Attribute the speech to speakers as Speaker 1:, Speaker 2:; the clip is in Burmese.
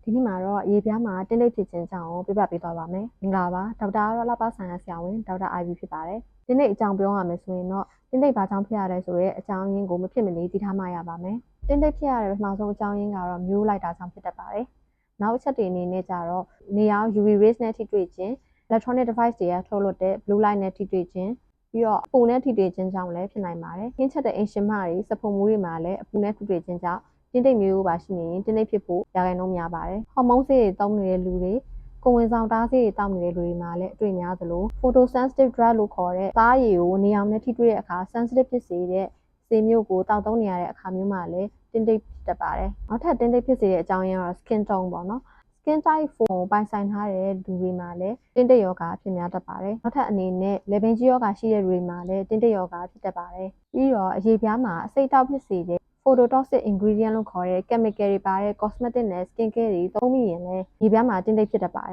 Speaker 1: ဒီနေ့မှာတော့ရေပြားမှာတင်းတိတ်ဖြစ်ခြင်းကြောင့်ပြပြပေးသွားပါမယ်။မင်္ဂလာပါဒေါက်တာကတော့လှပဆိုင်ရာဆရာဝန်ဒေါက်တာ IV ဖြစ်ပါတယ်။တင်းတိတ်အကြောင်းပြောရမယ်ဆိုရင်တော့တင်းတိတ်ဘာကြောင့်ဖြစ်ရလဲဆိုတဲ့အကြောင်းရင်းကိုမဖြစ်မနေသိထားမှရပါမယ်။တင်းတိတ်ဖြစ်ရတဲ့ပထမဆုံးအကြောင်းရင်းကတော့မျိုးလိုက်တာကြောင့်ဖြစ်တတ်ပါတယ်။နောက်ချက်တွေအနေနဲ့ကြတော့နေရောင် UV rays နဲ့ထိတွေ့ခြင်း electronic device တွေကထုတ်လွှတ်တဲ့ blue light နဲ့ထိတွေ့ခြင်းပြီးတော့အပူနဲ့ထိတွေ့ခြင်းကြောင့်လည်းဖြစ်နိုင်ပါတယ်။ဟင်းချက်တဲ့အင်ရှင်မတွေစပုံမူတွေမှာလည်းအပူနဲ့ထိတွေ့ခြင်းကြောင့်တင်းတိတ်မျိုးပါရှိနေရင်တင်းတိတ်ဖြစ်ဖို့ရာခိုင်နှုန်းများပါတယ်။ဟော်မုန်းဆေးတွေတောင်းနေတဲ့လူတွေကိုယ်ဝန်ဆောင်တားဆေးတွေတောင်းနေတဲ့လူတွေမှာလည်းအတွေ့များသလို photosensitive drug လို့ခေါ်တဲ့သားရည်ကိုနေအောင်နဲ့ထိတွေ့တဲ့အခါ sensitive ဖြစ်စေတဲ့ဆေးမျိုးကိုတောက်သုံးနေရတဲ့အခါမျိုးမှာလည်းတင်းတိတ်ဖြစ်တတ်ပါတယ်။နောက်ထပ်တင်းတိတ်ဖြစ်စေတဲ့အကြောင်းရင်းကတော့ skin tone ပေါ့နော်။ skin type 4ပိုင်ဆိုင်ထားတဲ့လူတွေမှာလည်းတင်းတိတ်ရောဂါဖြစ်များတတ်ပါတယ်။နောက်ထပ်အနေနဲ့လေပင်ကြီးရောဂါရှိတဲ့လူတွေမှာလည်းတင်းတိတ်ရောဂါဖြစ်တတ်ပါတယ်။ပြီးတော့အရေပြားမှာအဆိပ်တောက်ဖြစ်စေတဲ့phototoxic ingredient လို့ခေါ်တဲ့ chemical တွေပါတဲ့ cosmetic နဲ့ skin care တွေသုံးမိရင်လည်းရေပြားမှာတင်းတိတ်ဖြစ်တတ်ပါတယ်